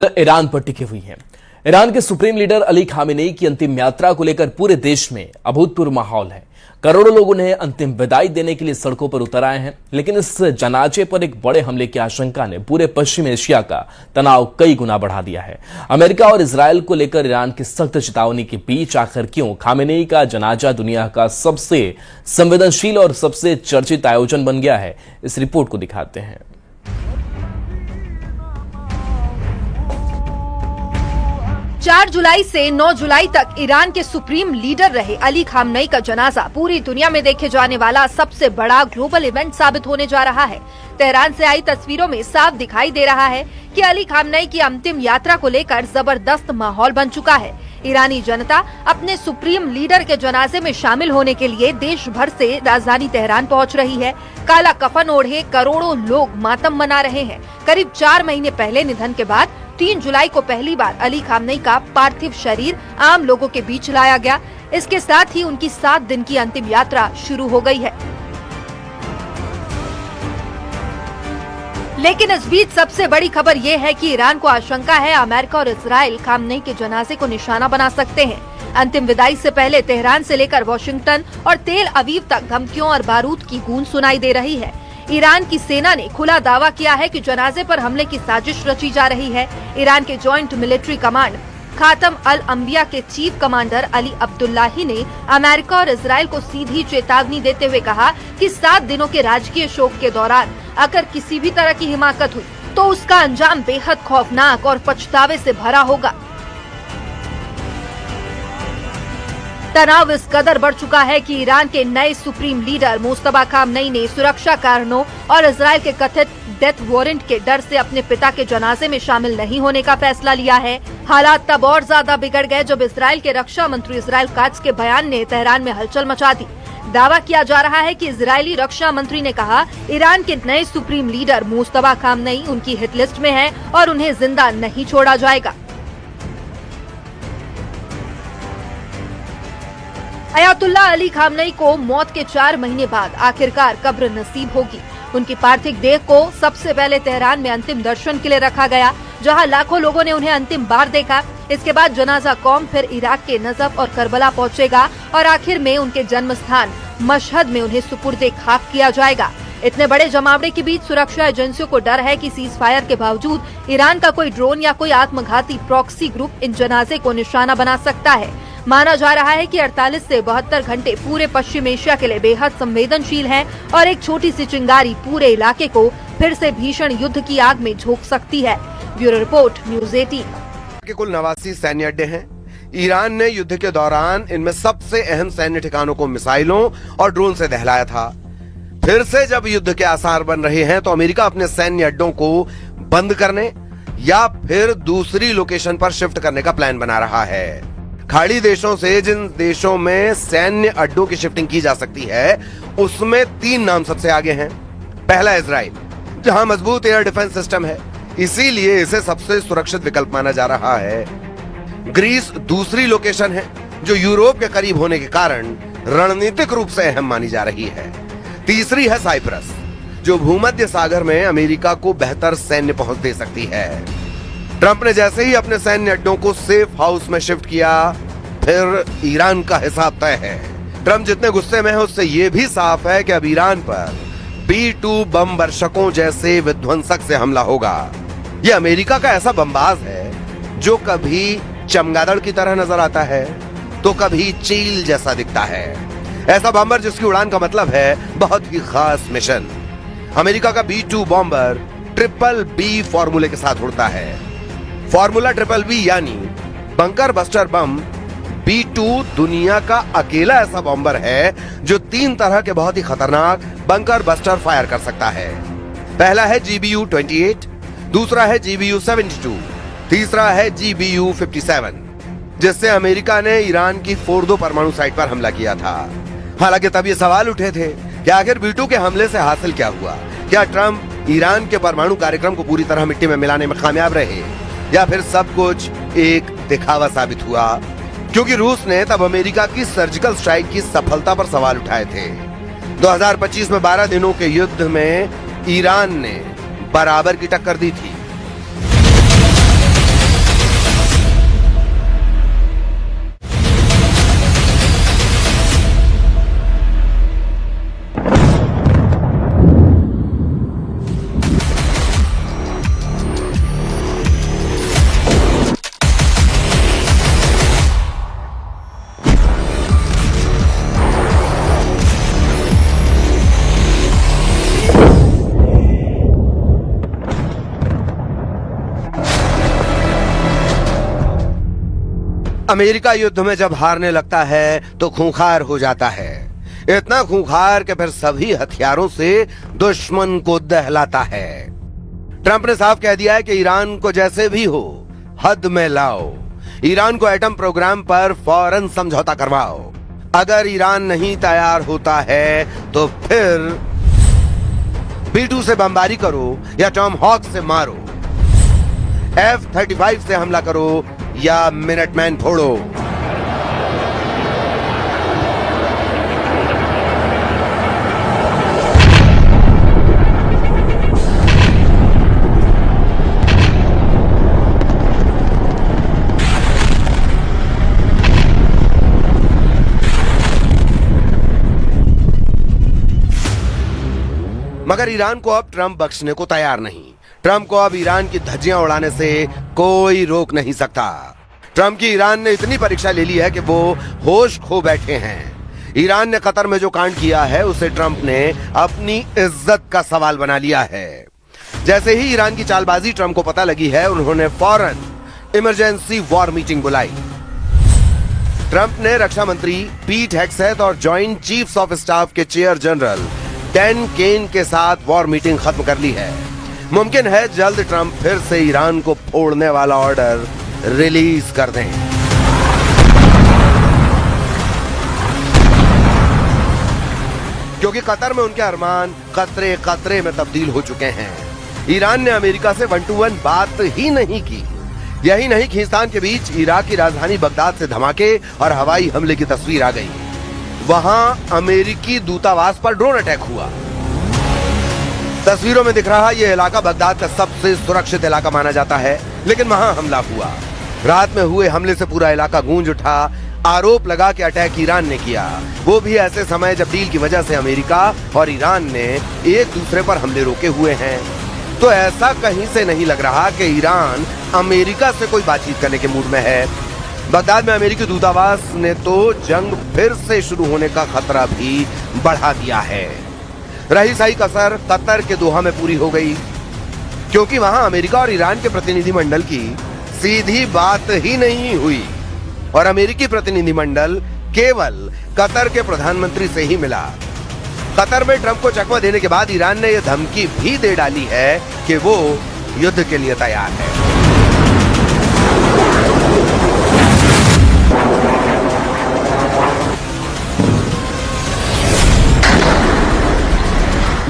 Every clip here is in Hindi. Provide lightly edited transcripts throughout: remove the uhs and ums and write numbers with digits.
ईरान पर टिकी हुई है। ईरान के सुप्रीम लीडर अली खामेनेई की अंतिम यात्रा को लेकर पूरे देश में अभूतपूर्व माहौल है। करोड़ों लोग उन्हें अंतिम विदाई देने के लिए सड़कों पर उतर आए हैं, लेकिन इस जनाजे पर एक बड़े हमले की आशंका ने पूरे पश्चिम एशिया का तनाव कई गुना बढ़ा दिया है। अमेरिका और इजरायल को लेकर ईरान की सख्त चेतावनी के बीच आखिर क्यों खामेनेई का जनाजा दुनिया का सबसे संवेदनशील और सबसे चर्चित आयोजन बन गया है, इस रिपोर्ट को दिखाते हैं। 4 जुलाई से 9 जुलाई तक ईरान के सुप्रीम लीडर रहे अली खामेनेई का जनाजा पूरी दुनिया में देखे जाने वाला सबसे बड़ा ग्लोबल इवेंट साबित होने जा रहा है। तेहरान से आई तस्वीरों में साफ दिखाई दे रहा है कि अली खामेनेई की अंतिम यात्रा को लेकर जबरदस्त माहौल बन चुका है। ईरानी जनता अपने सुप्रीम लीडर के जनाजे में शामिल होने के लिए देश भर से राजधानी तेहरान पहुंच रही है। काला कफन ओढ़े करोड़ों लोग मातम मना रहे हैं। करीब 4 महीने पहले निधन के बाद 3 जुलाई को पहली बार अली खामेनेई का पार्थिव शरीर आम लोगों के बीच लाया गया। इसके साथ ही उनकी 7 दिन की अंतिम यात्रा शुरू हो गई है। लेकिन इस बीच सबसे बड़ी खबर ये है कि ईरान को आशंका है अमेरिका और इजराइल खामेनेई के जनाजे को निशाना बना सकते हैं। अंतिम विदाई से पहले तेहरान से लेकर वॉशिंगटन और तेल अवीव तक धमकियों और बारूद की गूंज सुनाई दे रही है। ईरान की सेना ने खुला दावा किया है कि जनाजे पर हमले की साजिश रची जा रही है। ईरान के जॉइंट मिलिट्री कमांड खातम अल अंबिया के चीफ कमांडर अली अब्दुल्लाही ने अमेरिका और इजराइल को सीधी चेतावनी देते हुए कहा कि 7 दिनों के राजकीय शोक के दौरान अगर किसी भी तरह की हिमाकत हुई तो उसका अंजाम बेहद खौफनाक और पछतावे से भरा होगा। तनाव इस कदर बढ़ चुका है कि ईरान के नए सुप्रीम लीडर मुस्तफा खामेनेई ने सुरक्षा कारणों और इजराइल के कथित डेथ वारंट के डर से अपने पिता के जनाजे में शामिल नहीं होने का फैसला लिया है। हालात तब और ज्यादा बिगड़ गए जब इजराइल के रक्षा मंत्री इस्राइल काट्ज के बयान ने तेहरान में हलचल मचा दी। दावा किया जा रहा है कि इजरायली रक्षा मंत्री ने कहा, ईरान के नए सुप्रीम लीडर मुस्तफा खामेनेई उनकी हिट लिस्ट में है और उन्हें जिंदा नहीं छोड़ा जाएगा। अयातुल्ला अली खामेनेई को मौत के 4 महीने बाद आखिरकार कब्र नसीब होगी। उनकी पार्थिव देह को सबसे पहले तेहरान में अंतिम दर्शन के लिए रखा गया, जहां लाखों लोगों ने उन्हें अंतिम बार देखा। इसके बाद जनाजा कौम फिर इराक के नजफ और करबला पहुंचेगा और आखिर में उनके जन्म स्थान मशहद में उन्हें सुपुर्दे खाक किया जाएगा। इतने बड़े जमावड़े के बीच सुरक्षा एजेंसियों को डर है कि सीज फायर के बावजूद ईरान का कोई ड्रोन या कोई आत्मघाती प्रॉक्सी ग्रुप इन जनाजे को निशाना बना सकता है। माना जा रहा है कि 48 से 72 घंटे पूरे पश्चिम एशिया के लिए बेहद संवेदनशील हैं और एक छोटी सी चिंगारी पूरे इलाके को फिर से भीषण युद्ध की आग में झोंक सकती है। Bureau report, news 18। के कुल 89 सैन्य अड्डे हैं। ईरान ने युद्ध के दौरान इनमें सबसे अहम सैन्य ठिकानों को मिसाइलों और ड्रोन से दहलाया था। फिर से जब युद्ध के आसार बन रहे हैं तो अमेरिका अपने सैन्य अड्डों को बंद करने या फिर दूसरी लोकेशन पर शिफ्ट करने का प्लान बना रहा है। खाड़ी देशों से जिन देशों में सैन्य अड्डों की शिफ्टिंग की जा सकती है उसमें 3 नाम सबसे आगे हैं। पहला इजराइल, जहां मजबूत एयर डिफेंस सिस्टम है, इसीलिए इसे सबसे सुरक्षित विकल्प माना जा रहा है। ग्रीस दूसरी लोकेशन है जो यूरोप के करीब होने के कारण रणनीतिक रूप से अहम मानी जा रही है। तीसरी है साइप्रस, जो भूमध्य सागर में अमेरिका को बेहतर सैन्य पहुंच दे सकती है। ट्रंप ने जैसे ही अपने सैन्य अड्डों को सेफ हाउस में शिफ्ट किया, फिर ईरान का हिसाब तय है। ट्रंप जितने गुस्से में है उससे यह भी साफ है कि अब ईरान पर B-2 बम वर्षकों जैसे विध्वंसक से हमला होगा। यह अमेरिका का ऐसा बमबाज है जो कभी चमगादड़ की तरह नजर आता है तो कभी चील जैसा दिखता है। ऐसा बम्बर जिसकी उड़ान का मतलब है बहुत ही खास मिशन। अमेरिका का B-2 बॉम्बर BBB फॉर्मूले के साथ उड़ता है। फॉर्मूला BBB यानी बंकर बस्टर बम B-2 दुनिया का अकेला ऐसा बॉम्बर है जो 3 तरह के बहुत ही खतरनाक बंकर बस्टर फायर कर सकता है। पहला है GBU-28, दूसरा है GBU-72, तीसरा है GBU-57, जिससे अमेरिका ने ईरान की फोर्दो परमाणु साइट पर हमला किया था। हालांकि तब ये सवाल उठे थे कि आखिर B-2 के हमले से हासिल क्या हुआ। क्या ट्रंप ईरान के परमाणु कार्यक्रम को पूरी तरह मिट्टी में मिलाने में कामयाब रहे या फिर सब कुछ एक दिखावा साबित हुआ? क्योंकि रूस ने तब अमेरिका की सर्जिकल स्ट्राइक की सफलता पर सवाल उठाए थे। 2025 में 12 दिनों के युद्ध में ईरान ने बराबर की टक्कर दी थी। अमेरिका युद्ध में जब हारने लगता है तो खूंखार हो जाता है, इतना खूंखार कि फिर सभी हथियारों से दुश्मन को दहलाता है। ट्रंप ने साफ कह दिया है कि ईरान को जैसे भी हो हद में लाओ, ईरान को एटम प्रोग्राम पर फौरन समझौता करवाओ। अगर ईरान नहीं तैयार होता है तो फिर B-2 से बमबारी करो या टॉम हॉक से मारो, F-35 से हमला करो या मिनटमैन फोड़ो। मगर ईरान को अब ट्रंप बख्शने को तैयार नहीं। ट्रंप को अब ईरान की धज्जियां उड़ाने से कोई रोक नहीं सकता। ट्रंप की ईरान ने इतनी परीक्षा ले ली है कि वो होश खो बैठे हैं। ईरान ने कतर में जो कांड किया है उसे ट्रंप ने अपनी इज्जत का सवाल बना लिया है। जैसे ही ईरान की चालबाजी ट्रंप को पता लगी है, उन्होंने फौरन इमरजेंसी वॉर मीटिंग बुलाई। ट्रंप ने रक्षा मंत्री पीट हेग्सेथ और जॉइंट चीफ्स ऑफ स्टाफ के चेयर जनरल डैन केन के साथ वॉर मीटिंग खत्म कर ली है। मुमकिन है जल्द ट्रंप फिर से ईरान को फोड़ने वाला ऑर्डर रिलीज कर दें। क्योंकि कतर में उनके अरमान कतरे कतरे में तब्दील हो चुके हैं। ईरान ने अमेरिका से 1-to-1 बात ही नहीं की। यही नहीं, खींचतान के बीच इराक की राजधानी बगदाद से धमाके और हवाई हमले की तस्वीर आ गई। वहां अमेरिकी दूतावास पर ड्रोन अटैक हुआ। तस्वीरों में दिख रहा यह इलाका बगदाद का सबसे सुरक्षित इलाका माना जाता है, लेकिन वहां हमला हुआ। रात में हुए हमले से पूरा इलाका गूंज उठा। आरोप लगा कि अटैक ईरान ने किया, वो भी ऐसे समय जब डील की वजह से अमेरिका और ईरान ने एक दूसरे पर हमले रोके हुए हैं। तो ऐसा कहीं से नहीं लग रहा कि ईरान अमेरिका से कोई बातचीत करने के मूड में है। बगदाद में अमेरिकी दूतावास ने तो जंग फिर से शुरू होने का खतरा भी बढ़ा दिया है। रही सही कसर कतर के दोहा में पूरी हो गई, क्योंकि वहां अमेरिका और ईरान के प्रतिनिधिमंडल की सीधी बात ही नहीं हुई और अमेरिकी प्रतिनिधिमंडल केवल कतर के प्रधानमंत्री से ही मिला। कतर में ट्रंप को चकमा देने के बाद ईरान ने यह धमकी भी दे डाली है कि वो युद्ध के लिए तैयार है।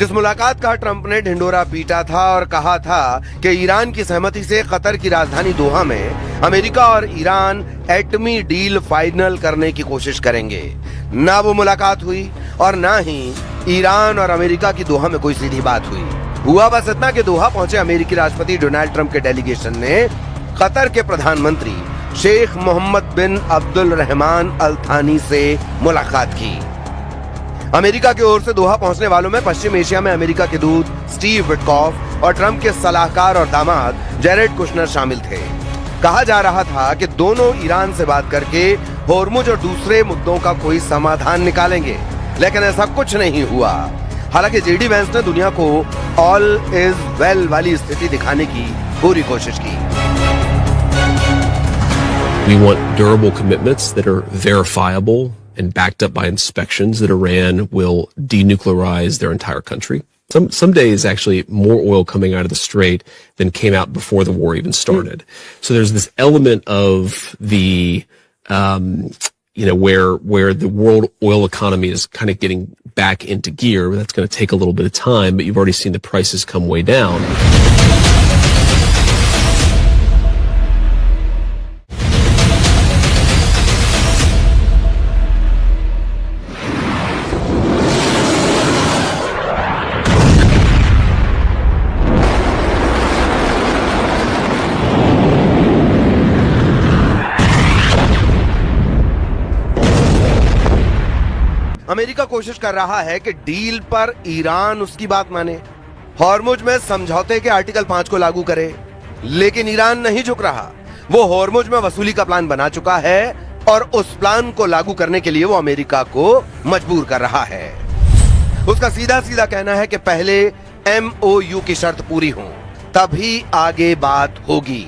जिस मुलाकात का ट्रंप ने ढिंडोरा पीटा था और कहा था कि ईरान की सहमति से कतर की राजधानी दोहा में अमेरिका और ईरान एटमी डील फाइनल करने की कोशिश करेंगे, ना वो मुलाकात हुई और ना ही ईरान और अमेरिका की दोहा में कोई सीधी बात हुई। हुआ बस इतना कि दोहा पहुंचे अमेरिकी राष्ट्रपति डोनाल्ड ट्रंप के डेलीगेशन ने कतर के प्रधानमंत्री शेख मोहम्मद बिन अब्दुल रहमान अल थानी से मुलाकात की। अमेरिका की ओर से दोहा पहुंचने वालों में पश्चिम एशिया में अमेरिका के दूत स्टीव विटकॉफ और ट्रंप के सलाहकार और दामाद जेरेड कुशनर शामिल थे। कहा जा रहा था कि दोनों ईरान से बात करके होर्मुज और दूसरे मुद्दों का कोई समाधान निकालेंगे, लेकिन ऐसा कुछ नहीं हुआ। हालांकि जेडी वेंस ने दुनिया को ऑल इज वेल वाली स्थिति दिखाने की पूरी कोशिश की। We want durable commitments that are verifiable and backed up by inspections that Iran will denuclearize their entire country. Some days actually more oil coming out of the strait than came out before the war even started. So there's this element of the, where the world oil economy is kind of getting back into gear. That's going to take a little bit of time, but you've already seen the prices come way down. America कोशिश कर रहा है कि डील पर ईरान उसकी बात माने, हॉर्मुज में समझौते के आर्टिकल 5 को लागू करे, लेकिन ईरान नहीं झुक रहा। वो हॉर्मुज में वसूली का प्लान बना चुका है और उस प्लान को लागू करने के लिए वो अमेरिका को मजबूर कर रहा है। उसका सीधा सीधा कहना है कि पहले MOU की शर्त पूरी हो, तभी आगे बात होगी।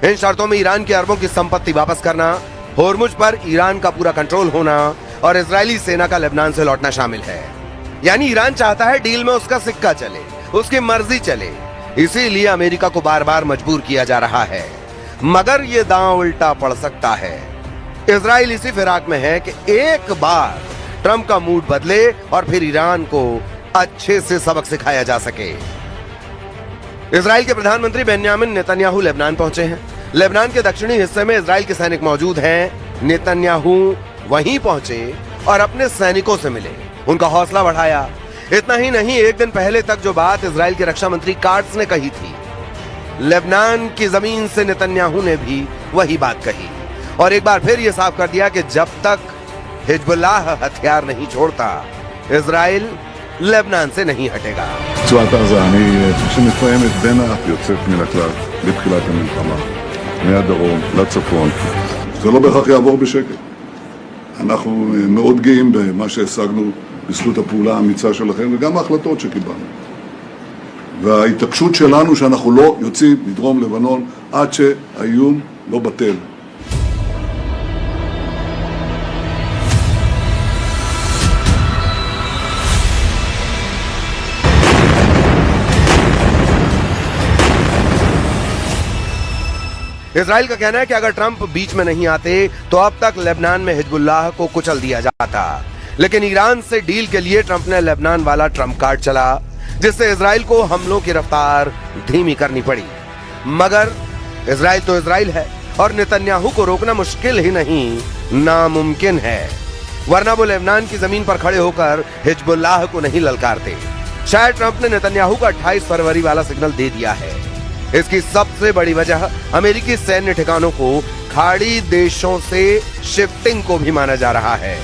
इन शर्तों में ईरान के अरबों की संपत्ति वापस करना, हॉर्मुज पर ईरान का पूरा कंट्रोल होना और इजरायली सेना का लेबनान से लौटना शामिल है। यानी ईरान चाहता है डील में उसका सिक्का चले, उसकी मर्जी चले, इसीलिए अमेरिका को बार बार मजबूर किया जा रहा है। मगर यह दांव उल्टा पड़ सकता है। इजराइल इसी फिराक में है कि एक बार ट्रंप का मूड बदले और फिर ईरान को अच्छे से सबक सिखाया जा सके। इजराइल के प्रधानमंत्री बेन्यामिन नेतन्याहू लेबनान पहुंचे हैं। लेबनान के दक्षिणी हिस्से में इजराइल के सैनिक मौजूद हैं। नेतन्याहू वहीं पहुंचे और अपने सैनिकों से मिले, उनका हौसला बढ़ाया। इतना ही नहीं, एक दिन पहले तक जो बात इजराइल के रक्षा मंत्री काट्स ने कही थी, लेबनान की जमीन से नेतन्याहू ने भी वही बात कही और एक बार फिर यह साफ कर दिया कि जब तक हिजबुल्लाह हथियार नहीं छोड़ता, इजराइल लेबनान से नहीं हटेगा। רצועת עזה, שמתפעמת בין היוצאת מן הכלל בתחילת המלחמה, מהדרום לצפון. זה לא בהכרח יעבור בשקט. אנחנו מאוד גאים במה שהשגנו בזכות הפעולה האמיצה שלכם וגם ההחלטות שקיבלנו. וההתעקשות שלנו שאנחנו לא יוצאים מדרום לבנון עד שהאיום לא בטל. इजराइल का कहना है कि अगर ट्रंप बीच में नहीं आते तो अब तक लेबनान में हिजबुल्लाह को कुचल दिया जाता। लेकिन ईरान से डील के लिए ट्रंप ने लेबनान वाला ट्रंप कार्ड चला, जिससे इजराइल को हमलों की रफ्तार धीमी करनी पड़ी। मगर इजराइल तो इजराइल है और नेतन्याहू को रोकना मुश्किल ही नहीं, नामुमकिन है। वरना वो लेबनान की जमीन पर खड़े होकर हिजबुल्लाह को नहीं ललकारते। शायद ट्रंप ने नेतन्याहू का 28 फरवरी वाला सिग्नल दे दिया है। इसकी सबसे बड़ी वजह अमेरिकी सैन्य ठिकानों को खाड़ी देशों से शिफ्टिंग को भी माना जा रहा है।